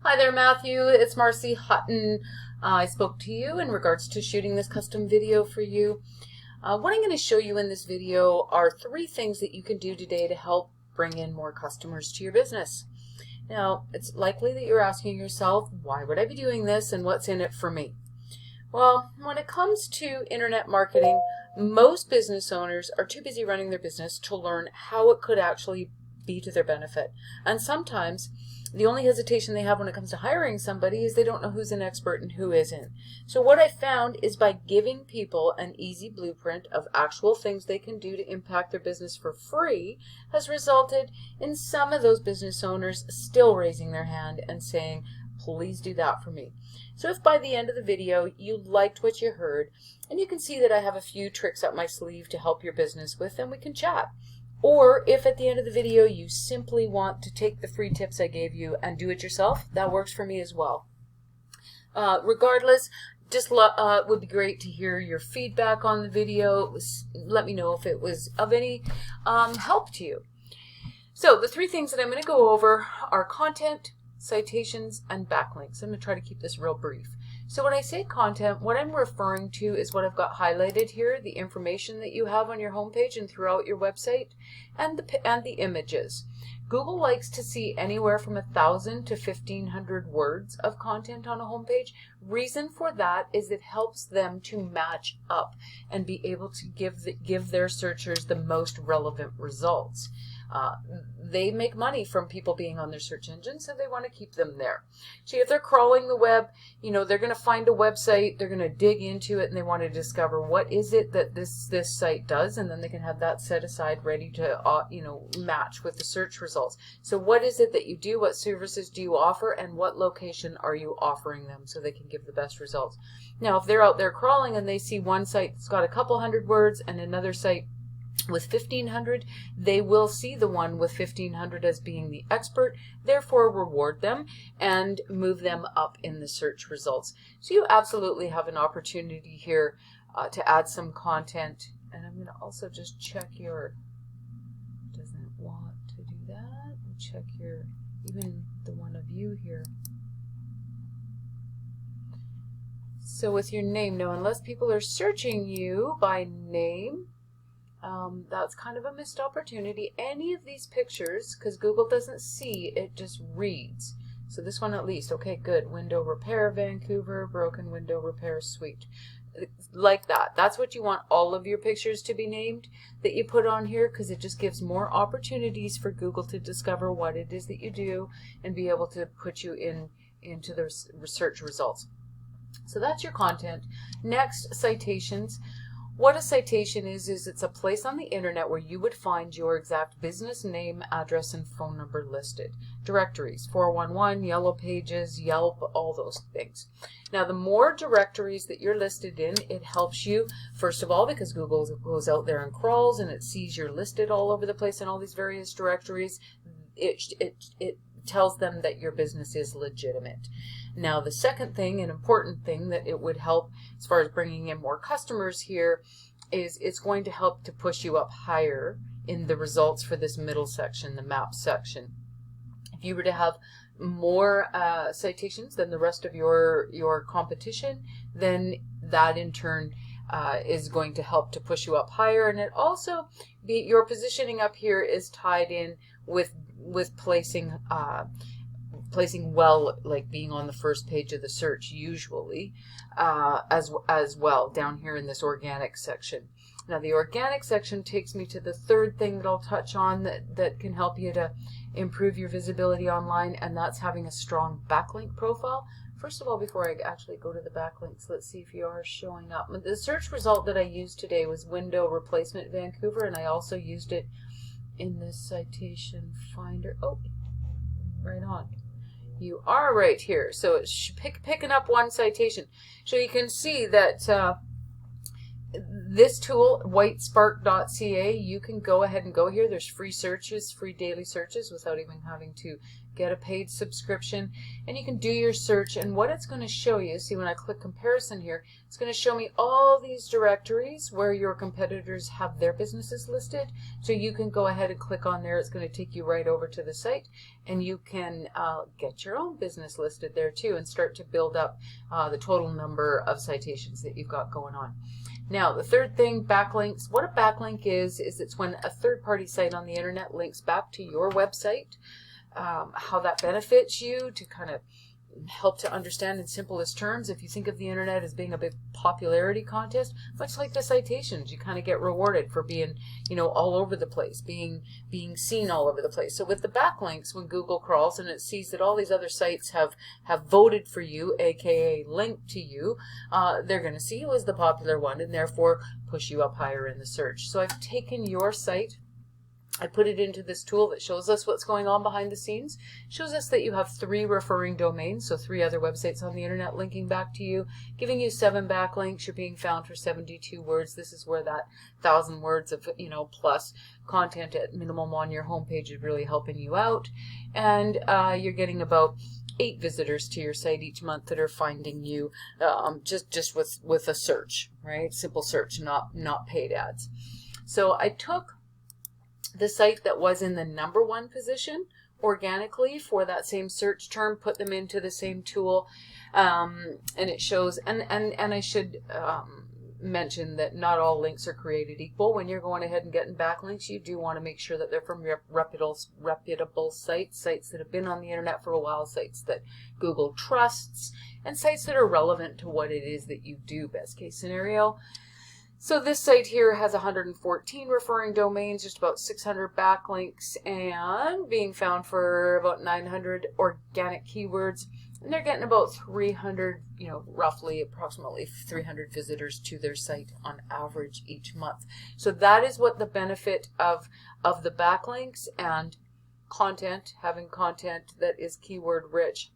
Hi there, Matthew. It's Marcy Hutton. I spoke to you in regards to shooting this custom video for you. What I'm going to show you in this video are 3 things that you can do today to help bring in more customers to your business. Now, it's likely that you're asking yourself, why would I be doing this and what's in it for me? Well, when it comes to internet marketing, most business owners are too busy running their business to learn how it could actually be to their benefit. And sometimes the only hesitation they have when it comes to hiring somebody is they don't know who's an expert and who isn't. So what I found is by giving people an easy blueprint of actual things they can do to impact their business for free has resulted in some of those business owners still raising their hand and saying, please do that for me. So if by the end of the video you liked what you heard and you can see that I have a few tricks up my sleeve to help your business with, then we can chat. Or if at the end of the video you simply want to take the free tips I gave you and do it yourself, that works for me as well. Regardless, just would be great to hear your feedback on the video. Let me know if it was of any help to you. So the 3 things that I'm going to go over are content, citations, and backlinks. I'm going to try to keep this real brief. So when I say content, what I'm referring to is what I've got highlighted here, the information that you have on your homepage and throughout your website, and the images. Google likes to see anywhere from 1,000 to 1,500 words of content on a homepage. Reason for that is it helps them to match up and be able to give their searchers the most relevant results. They make money from people being on their search engine, so they want to keep them there. So if they're crawling the web, they're going to find a website, they're going to dig into it, and they want to discover what is it that this site does, and then they can have that set aside ready to match with the search results. So what is it that you do, what services do you offer, and what location are you offering them so they can give the best results. Now if they're out there crawling and they see one site that's got a couple hundred words and another site with 1,500, they will see the one with 1,500 as being the expert, therefore reward them and move them up in the search results. So you absolutely have an opportunity here to add some content. And I'm going to also just check doesn't want to do that. We'll check even the one of you here. So with your name, now unless people are searching you by name, that's kind of a missed opportunity. Any of these pictures, because Google doesn't see, it just reads. So this one at least, okay, good. Window repair, Vancouver, broken window repair, suite. Like that. That's what you want all of your pictures to be named that you put on here, because it just gives more opportunities for Google to discover what it is that you do and be able to put you into the research results. So that's your content. Next, citations. What a citation is it's a place on the internet where you would find your exact business name, address, and phone number listed. Directories, 411, Yellow Pages, Yelp, all those things. Now, the more directories that you're listed in, it helps you, first of all, because Google goes out there and crawls and it sees you're listed all over the place in all these various directories. It tells them that your business is legitimate. Now, the second thing, an important thing that it would help as far as bringing in more customers here is it's going to help to push you up higher in the results for this middle section, the map section. If you were to have more citations than the rest of your competition, then that in turn is going to help to push you up higher. And it also, your positioning up here is tied in with placing well, like being on the first page of the search usually, as well down here in this organic section. Now the organic section takes me to the 3rd thing that I'll touch on that can help you to improve your visibility online, and that's having a strong backlink profile. First of all, before I actually go to the backlinks, let's see if you are showing up. The search result that I used today was window replacement Vancouver, and I also used it in this citation finder. Oh, right on. You are right here. So it's picking up one citation. So you can see that this tool, whitespark.ca, you can go ahead and go here. There's free searches, free daily searches without even having to get a paid subscription. And you can do your search, and what it's going to show you, see when I click comparison here, it's going to show me all these directories where your competitors have their businesses listed. So you can go ahead and click on there. It's going to take you right over to the site, and you can get your own business listed there too and start to build up the total number of citations that you've got going on. Now, the third thing, backlinks. What a backlink is it's when a third-party site on the internet links back to your website. How that benefits you, to kind of help to understand in simplest terms. If you think of the internet as being a big popularity contest, much like the citations, you kind of get rewarded for being, you know, all over the place, being seen all over the place. So with the backlinks, when Google crawls and it sees that all these other sites have voted for you, aka linked to you, they're going to see you as the popular one and therefore push you up higher in the search. So I've taken your site, I put it into this tool that shows us what's going on behind the scenes. Shows us that you have 3 referring domains, so 3 other websites on the internet linking back to you, giving you 7 backlinks. You're being found for 72 words. This is where that 1,000 words of, you know, plus content at minimum on your homepage is really helping you out. And you're getting about 8 visitors to your site each month that are finding you just with a search, right? Simple search, not paid ads. So I took the site that was in the #1 position organically for that same search term, put them into the same tool, and it shows, and I should mention that not all links are created equal. When you're going ahead and getting backlinks, you do want to make sure that they're from reputable sites that have been on the internet for a while, sites that Google trusts, and sites that are relevant to what it is that you do, best case scenario. So this site here has 114 referring domains, just about 600 backlinks, and being found for about 900 organic keywords. And they're getting about 300, you know, roughly approximately 300 visitors to their site on average each month. So that is what the benefit of the backlinks and content, having content that is keyword rich,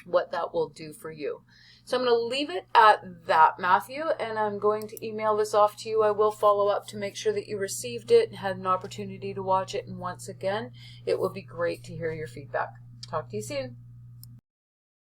what that will do for you. So I'm going to leave it at that, Matthew, and I'm going to email this off to you. I will follow up to make sure that you received it and had an opportunity to watch it. And once again, it would be great to hear your feedback. Talk to you soon.